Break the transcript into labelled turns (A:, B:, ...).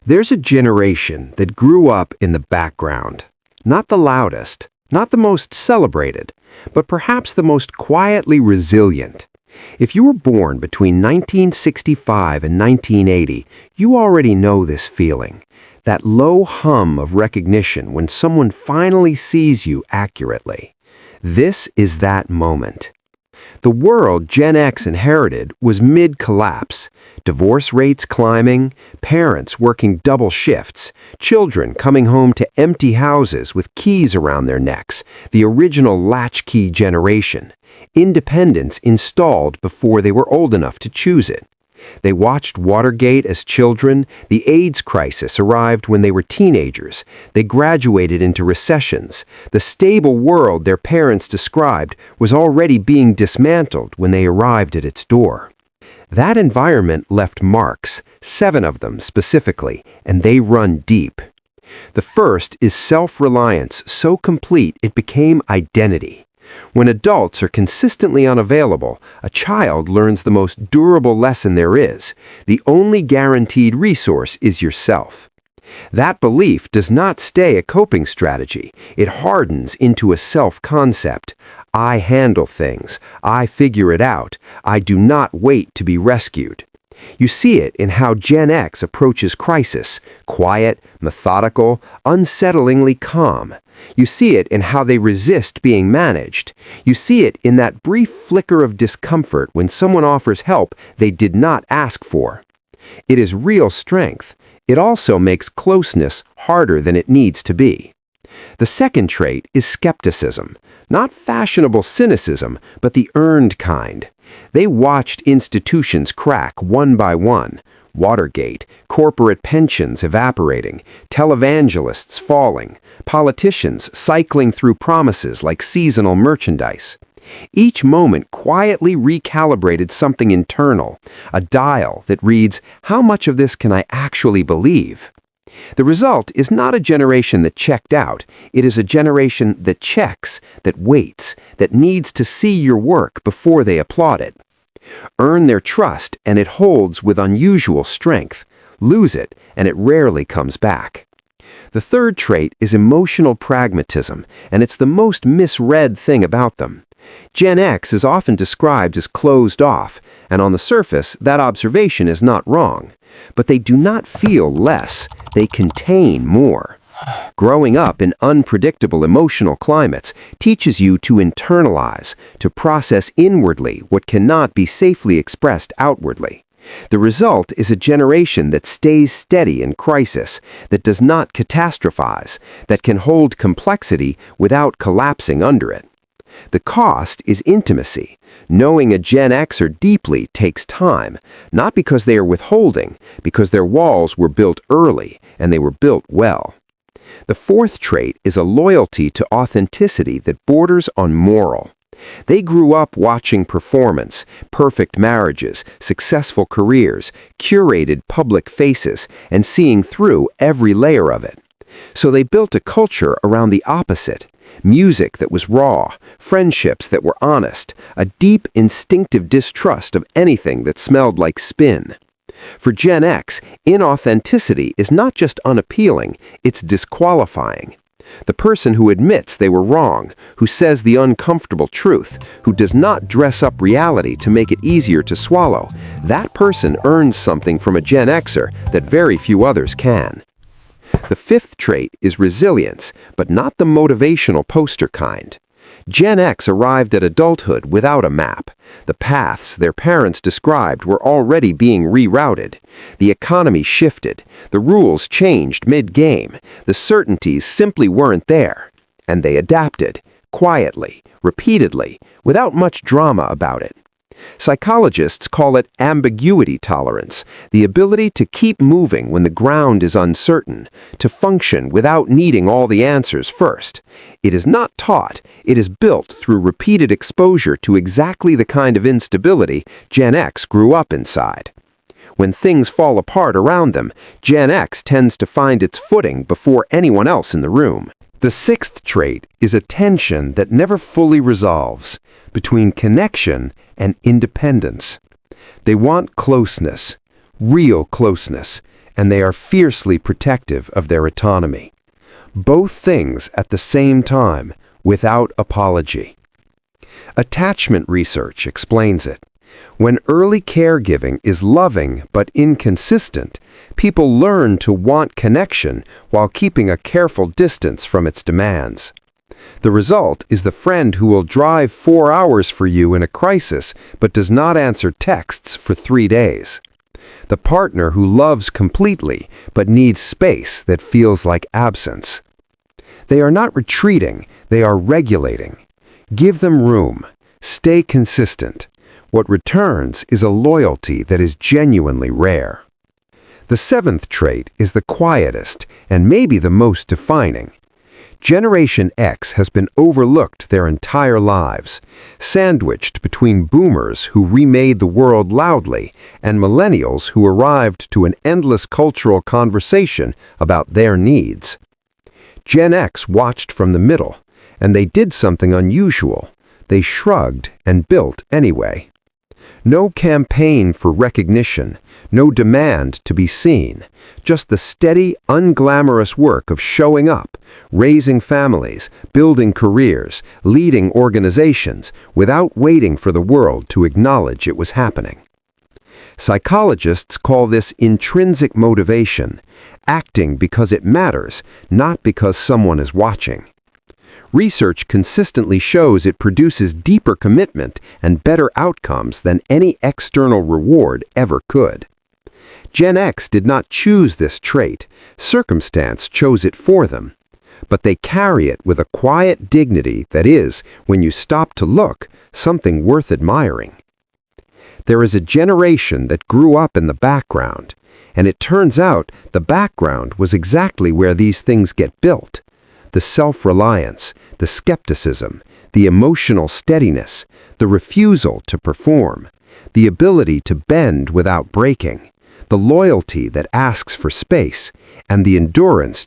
A: There's a generation that grew up in the background. Not the loudest, not the most celebrated, but perhaps the most quietly resilient. If you were born between 1965 and 1980, you already know this feeling. That low hum of recognition when someone finally sees you accurately. This is that moment. The world Gen X inherited was mid-collapse. Divorce rates climbing, parents working double shifts, children coming home to empty houses with keys around their necks, the original latchkey generation. Independence installed before they were old enough to choose it. They watched Watergate as children, the AIDS crisis arrived when they were teenagers, they graduated into recessions, the stable world their parents described was already being dismantled when they arrived at its door. That environment left marks, 7 of them specifically, and they run deep. The first is self-reliance so complete it became identity. When adults are consistently unavailable, a child learns the most durable lesson there is. The only guaranteed resource is yourself. That belief does not stay a coping strategy. It hardens into a self-concept. I handle things. I figure it out. I do not wait to be rescued. You see it in how Gen X approaches crisis, quiet, methodical, unsettlingly calm. You see it in how they resist being managed. You see it in that brief flicker of discomfort when someone offers help they did not ask for. It is real strength. It also makes closeness harder than it needs to be. The second trait is skepticism, not fashionable cynicism, but the earned kind. They watched institutions crack one by one. Watergate, corporate pensions evaporating, televangelists falling, politicians cycling through promises like seasonal merchandise. Each moment quietly recalibrated something internal, a dial that reads, how much of this can I actually believe? The result is not a generation that checked out. It is a generation that checks, that waits, that needs to see your work before they applaud it. Earn their trust, and it holds with unusual strength. Lose it, and it rarely comes back. The third trait is emotional pragmatism, and it's the most misread thing about them. Gen X is often described as closed off, and on the surface, that observation is not wrong. But they do not feel less, they contain more. Growing up in unpredictable emotional climates teaches you to internalize, to process inwardly what cannot be safely expressed outwardly. The result is a generation that stays steady in crisis, that does not catastrophize, that can hold complexity without collapsing under it. The cost is intimacy. Knowing a Gen Xer deeply takes time, not because they are withholding, because their walls were built early and they were built well. The fourth trait is a loyalty to authenticity that borders on moral. They grew up watching performance, perfect marriages, successful careers, curated public faces, and seeing through every layer of it. So they built a culture around the opposite. Music that was raw, friendships that were honest, a deep instinctive distrust of anything that smelled like spin. For Gen X, inauthenticity is not just unappealing, it's disqualifying. The person who admits they were wrong, who says the uncomfortable truth, who does not dress up reality to make it easier to swallow, that person earns something from a Gen Xer that very few others can. The fifth trait is resilience, but not the motivational poster kind. Gen X arrived at adulthood without a map. The paths their parents described were already being rerouted. The economy shifted. The rules changed mid-game. The certainties simply weren't there. And they adapted, quietly, repeatedly, without much drama about it. Psychologists call it ambiguity tolerance, the ability to keep moving when the ground is uncertain, to function without needing all the answers first. It is not taught, it is built through repeated exposure to exactly the kind of instability Gen X grew up inside. When things fall apart around them, Gen X tends to find its footing before anyone else in the room. The sixth trait is a tension that never fully resolves between connection and independence. They want closeness, real closeness, and they are fiercely protective of their autonomy. Both things at the same time, without apology. Attachment research explains it. When early caregiving is loving but inconsistent, people learn to want connection while keeping a careful distance from its demands. The result is the friend who will drive 4 hours for you in a crisis but does not answer texts for 3 days. The partner who loves completely but needs space that feels like absence. They are not retreating, they are regulating. Give them room. Stay consistent. What returns is a loyalty that is genuinely rare. The 7th trait is the quietest and maybe the most defining. Generation X has been overlooked their entire lives, sandwiched between boomers who remade the world loudly and millennials who arrived to an endless cultural conversation about their needs. Gen X watched from the middle, and they did something unusual. They shrugged and built anyway. No campaign for recognition, no demand to be seen, just the steady, unglamorous work of showing up, raising families, building careers, leading organizations, without waiting for the world to acknowledge it was happening. Psychologists call this intrinsic motivation, acting because it matters, not because someone is watching. Research consistently shows it produces deeper commitment and better outcomes than any external reward ever could. Gen X did not choose this trait, circumstance chose it for them. But they carry it with a quiet dignity that is, when you stop to look, something worth admiring. There is a generation that grew up in the background, and it turns out the background was exactly where these things get built. The self-reliance, the skepticism, the emotional steadiness, the refusal to perform, the ability to bend without breaking, the loyalty that asks for space, and the endurance